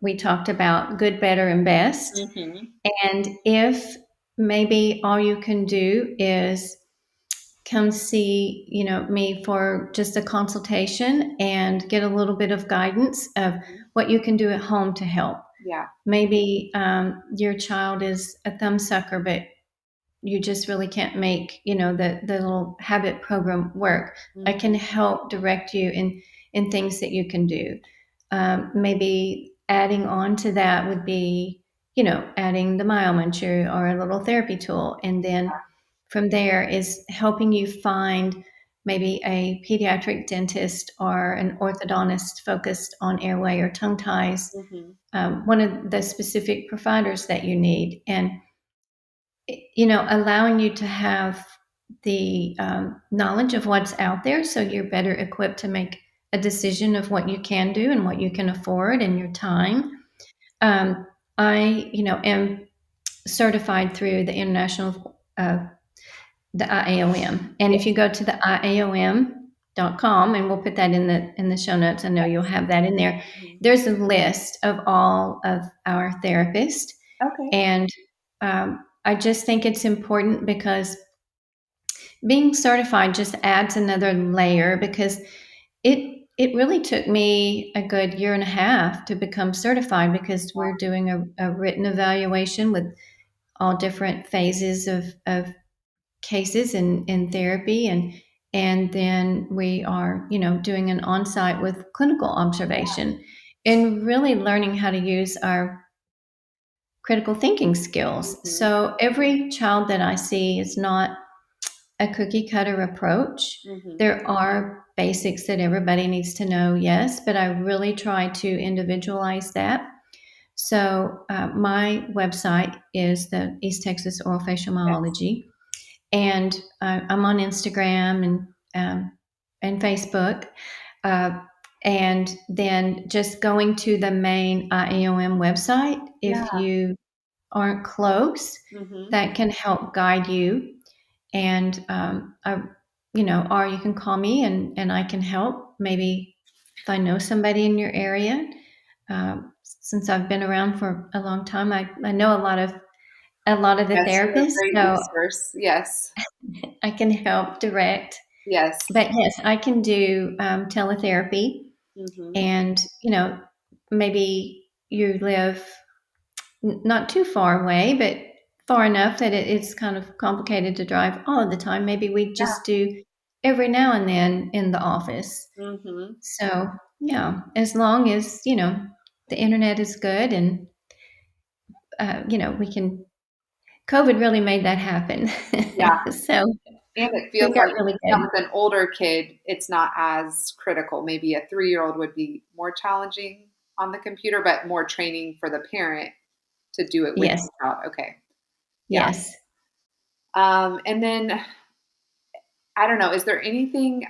we talked about good, better, and best. Mm-hmm. And if maybe all you can do is come see me for just a consultation and get a little bit of guidance of Mm-hmm. what you can do at home to help. Yeah. Maybe your child is a thumb sucker, but you just really can't make the little habit program work. I can Mm-hmm. help direct you in things that you can do. Maybe adding on to that would be adding the Myology or a little therapy tool, and then from there is helping you find maybe a pediatric dentist or an orthodontist focused on airway or tongue ties, Mm-hmm. one of the specific providers that you need. And allowing you to have the knowledge of what's out there so you're better equipped to make a decision of what you can do and what you can afford and your time. I, am certified through the international, the IAOM. And if you go to the IAOM.com, and we'll put that in the show notes, I know you'll have that in there. Mm-hmm. There's a list of all of our therapists, Okay. and I just think it's important because being certified just adds another layer because it really took me a good year and a half to become certified because we're doing a written evaluation with all different phases of cases in therapy, and then we are doing an on-site with clinical observation and really learning how to use our critical thinking skills. Mm-hmm. So every child that I see is not a cookie cutter approach. Mm-hmm. There are basics that everybody needs to know, yes, but I really try to individualize that. So my website is the East Texas Orofacial Yes. Myology, and I'm on Instagram and Facebook. Uh, and then just going to the main IAOM website, Yeah. if you aren't close, Mm-hmm. that can help guide you. And or you can call me and I can help. Maybe if I know somebody in your area, since I've been around for a long time, I know a lot of the Yes, you're a therapists, great so resource. Yes. I can help direct. Yes. But yes, I can do teletherapy, Mm-hmm. and maybe you live not too far away, but far enough that it's kind of complicated to drive all of the time. Maybe we Yeah. just do every now and then in the office. Mm-hmm. So, yeah, as long as, the internet is good and, we can, COVID really made that happen. Yeah. So And it we feels got like, really good. with an older kid, it's not as critical. Maybe a 3-year-old would be more challenging on the computer, but more training for the parent to do it with Yes, the child. Okay. Yeah. yes. And then I don't know, is there anything,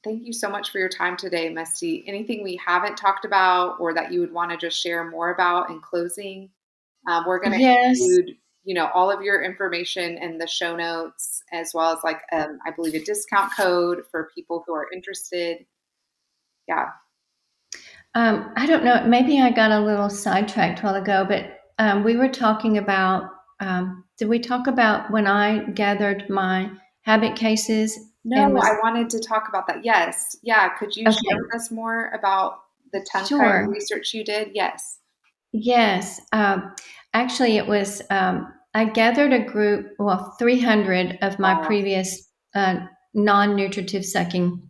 thank you so much for your time today, Misty. Anything we haven't talked about or that you would want to just share more about in closing? We're going to Yes. include, all of your information in the show notes. as well as like I believe a discount code for people who are interested. Yeah. I don't know. Maybe I got a little sidetracked a while ago, but we were talking about. Did we talk about when I gathered my habit cases and No, was I wanted to talk about that. Yes. Yeah. Could you share okay? with us more about the tongue tie Sure. research you did? Yes. Yes. Actually, it was. I gathered a group, well, 300 of my Wow. previous non-nutritive sucking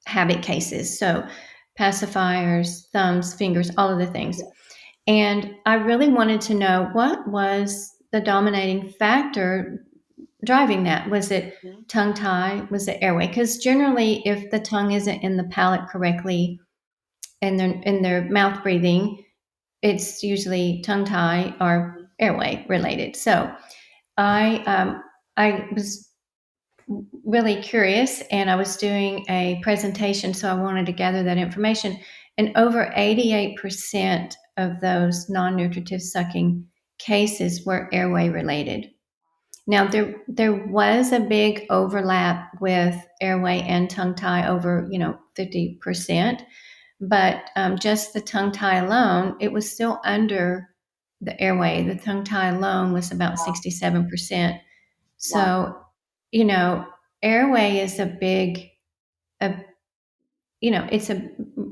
habit cases. So pacifiers, thumbs, fingers, all of the things. Yes. And I really wanted to know what was the dominating factor driving that. Was it Mhm. tongue tie? Was it airway? Because generally, if the tongue isn't in the palate correctly and they're in their mouth breathing, it's usually tongue tie or airway related. So I was really curious and I was doing a presentation, so I wanted to gather that information. And over 88% of those non nutritive sucking cases were airway related. Now, there was a big overlap with airway and tongue tie over, 50%, but just the tongue tie alone, it was still under the airway. The tongue tie alone was about Wow. 67%. Wow. So, you know, airway is a it's a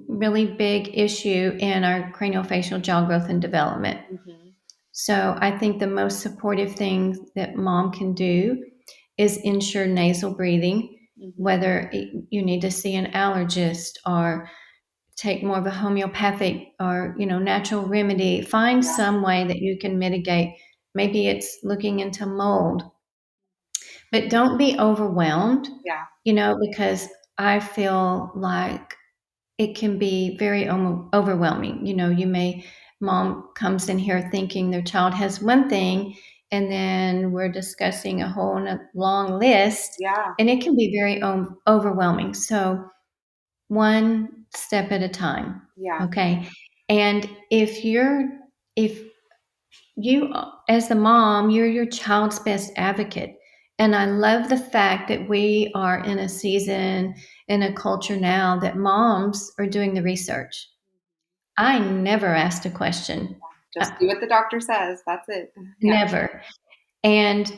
really big issue in our craniofacial jaw growth and development. Hmm. So, I think the most supportive thing that mom can do is ensure nasal breathing, Hmm. whether you need to see an allergist or take more of a homeopathic or natural remedy. Find Yeah. some way that you can mitigate. Maybe it's looking into mold, but don't be overwhelmed, Yeah. because I feel like it can be very overwhelming. Mom comes in here thinking their child has one thing, and then we're discussing a whole long list, Yeah. and it can be very overwhelming. So, one step at a time. Yeah. Okay. And if you, as the mom, you're your child's best advocate. And I love the fact that we are in a season, in a culture now that moms are doing the research. I never asked a question. Just do what the doctor says. That's it. Yeah. Never. And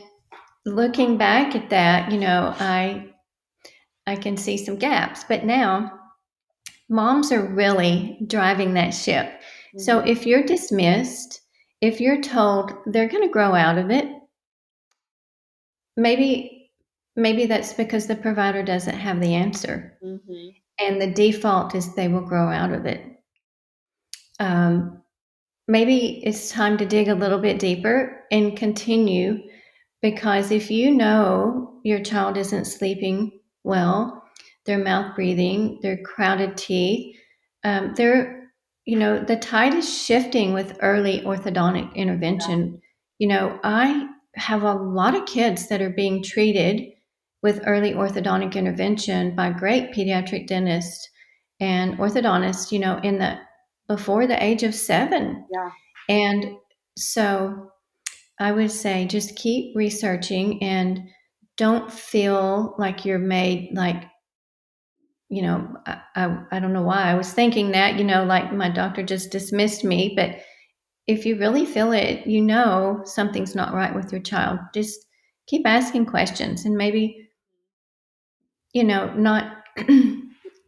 looking back at that, I can see some gaps. But now moms are really driving that ship. So Hmm. if you're dismissed, if you're told they're going to grow out of it, maybe that's because the provider doesn't have the answer, Hmm. and the default is they will grow out of it. Um, Maybe it's time to dig a little bit deeper and continue, because if you know your child isn't sleeping well, their mouth breathing, their crowded teeth, they're, the tide is shifting with early orthodontic intervention. I have a lot of kids that are being treated with early orthodontic intervention by great pediatric dentists and orthodontists, in the before the age of 7. Yeah. And so I would say just keep researching and don't feel like you're made like, I don't know why I was thinking that, like my doctor just dismissed me. But if you really feel it, something's not right with your child. Just keep asking questions and maybe, not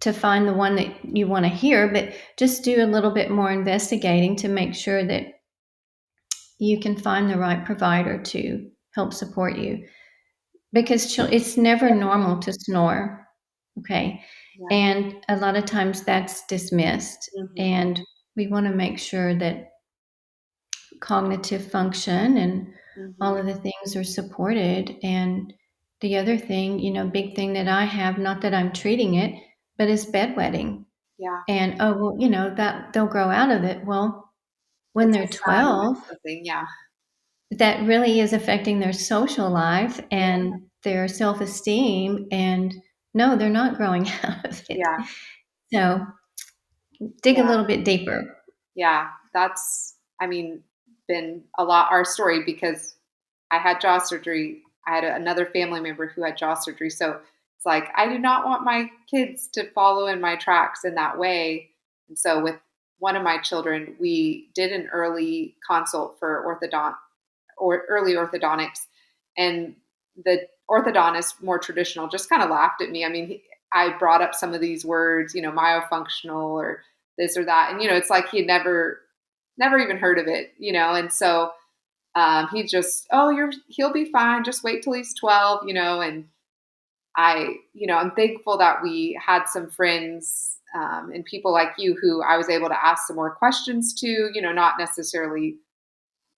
to find the one that you want to hear, but just do a little bit more investigating to make sure that you can find the right provider to help support you, because it's never normal to snore. Okay. Yeah. And a lot of times that's dismissed, Hmm. and we want to make sure that cognitive function and all Hmm. of the things are supported. And the other thing, big thing that I have, not that I'm treating it, but is bedwetting. Yeah. And oh well, that they'll grow out of it. Well, when It's they're a sad 12, mental thing. Yeah. that really is affecting their social life Yeah. and their self-esteem, and no, they're not growing out of it. Yeah. So dig a Yeah. little bit deeper. Yeah. That's, I mean, been a lot our story because I had jaw surgery I had another family member who had jaw surgery. So it's like, I do not want my kids to follow in my tracks in that way. And so with one of my children, we did an early consult for early orthodontics. And the orthodontist, more traditional, just kind of laughed at me. I mean, I brought up some of these words, myofunctional or this or that. And, it's like he had never even heard of it, and so he just, oh, he'll be fine. Just wait till he's 12, and I'm thankful that we had some friends and people like you who I was able to ask some more questions to, not necessarily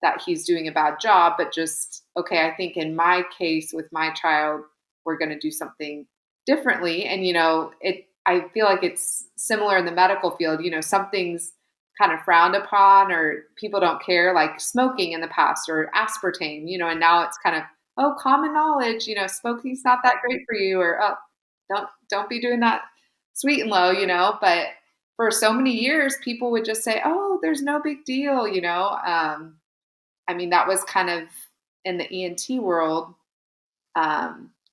that he's doing a bad job, but just, okay, I think in my case with my child, we're going to do something differently. And, I feel like it's similar in the medical field, something's kind of frowned upon or people don't care, like smoking in the past or aspartame, and now it's kind of, oh, common knowledge, smoking's not that great for you, or, oh, don't be doing that sweet and low, but for so many years, people would just say, oh, there's no big deal, I mean, that was kind of in the ENT world.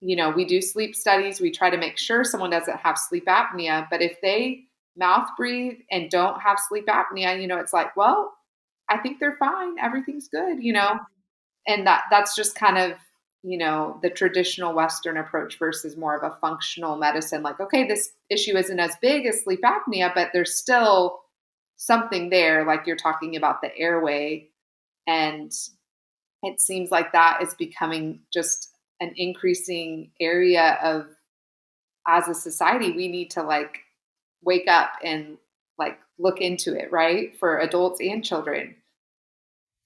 We do sleep studies. We try to make sure someone doesn't have sleep apnea. But if they mouth breathe and don't have sleep apnea, it's like, well, I think they're fine. Everything's good, And that's just kind of, the traditional Western approach versus more of a functional medicine. Like, okay, this issue isn't as big as sleep apnea, but there's still something there. Like you're talking about the airway. And it seems like that is becoming just an increasing area of, as a society, we need to like wake up and like look into it, right? For adults and children.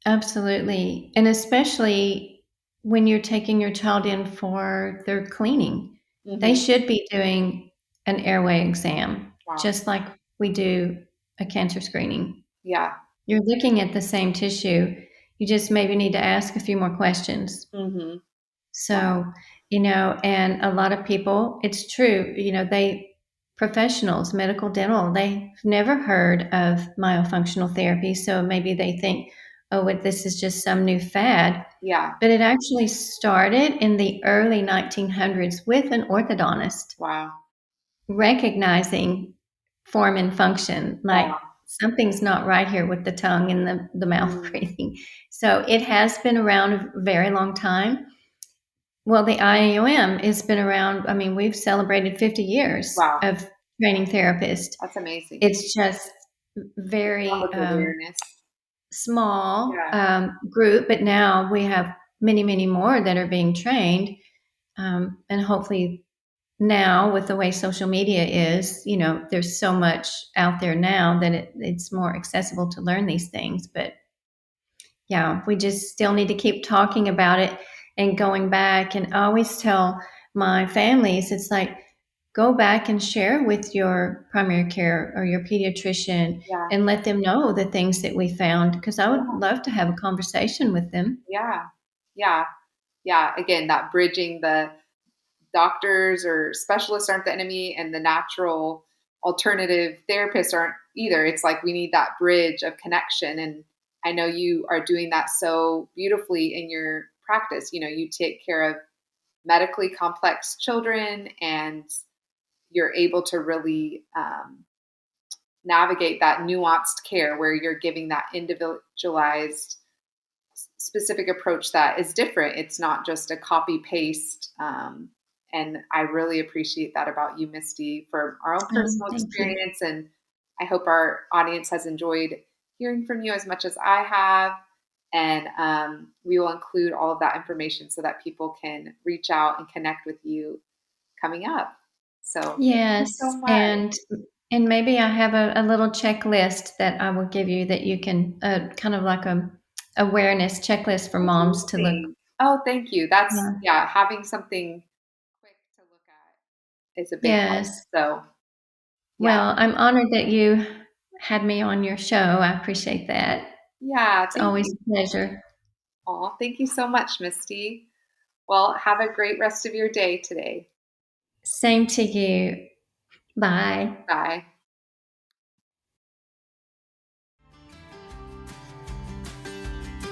Absolutely. And especially when you're taking your child in for their cleaning, they Hmm. should be doing an airway exam, Wow. just like we do a cancer screening. Yeah. You're looking at the same tissue. You just maybe need to ask a few more questions. Hmm. Wow. So, and a lot of people, it's true, professionals, medical dental, they've never heard of myofunctional therapy. So maybe they think, oh, this is just some new fad. Yeah. But it actually started in the early 1900s with an orthodontist Wow. recognizing form and function, like Wow. something's not right here with the tongue and the mouth Mm. breathing. So it has been around a very long time. Well, the IAOM has been around. I mean, we've celebrated 50 years Wow. of training therapists. That's amazing. It's just very Public awareness. small Yeah. group, but now we have many, many more that are being trained. And hopefully now with the way social media is, there's so much out there now that it's more accessible to learn these things. But yeah, we just still need to keep talking about it and going back. And I always tell my families, it's like, go back and share with your primary care or your pediatrician Yeah. and let them know the things that we found because I would Yeah. love to have a conversation with them. Yeah. Yeah. Yeah. Again, that bridging the doctors or specialists aren't the enemy and the natural alternative therapists aren't either. It's like we need that bridge of connection. And I know you are doing that so beautifully in your practice. You take care of medically complex children and you're able to really navigate that nuanced care where you're giving that individualized specific approach that is different. It's not just a copy paste. And I really appreciate that about you, Misty, from our own personal Thank you. experience. And I hope our audience has enjoyed hearing from you as much as I have. And we will include all of that information so that people can reach out and connect with you coming up. So thank you Yes, so much. and maybe I have a little checklist that I will give you that you can kind of like a awareness checklist for moms to look. Amazing. Oh, thank you. That's, Yeah. yeah, having something quick to look at is a big help. Yes. So, yeah. Well, I'm honored that you had me on your show. I appreciate that. Yeah, It's thank always you. a pleasure. Oh, thank you so much, Misty. Well, have a great rest of your day today. Same to you. Bye. Bye.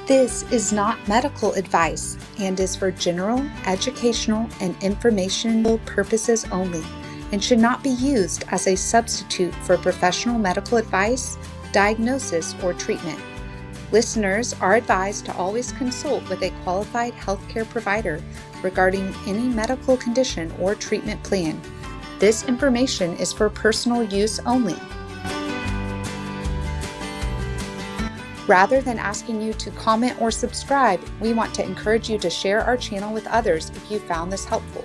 This is not medical advice and is for general, educational, and informational purposes only, and should not be used as a substitute for professional medical advice, diagnosis, or treatment. Listeners are advised to always consult with a qualified healthcare provider regarding any medical condition or treatment plan. This information is for personal use only. Rather than asking you to comment or subscribe, we want to encourage you to share our channel with others if you found this helpful.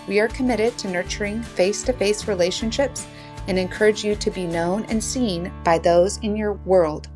We are committed to nurturing face-to-face relationships and encourage you to be known and seen by those in your world.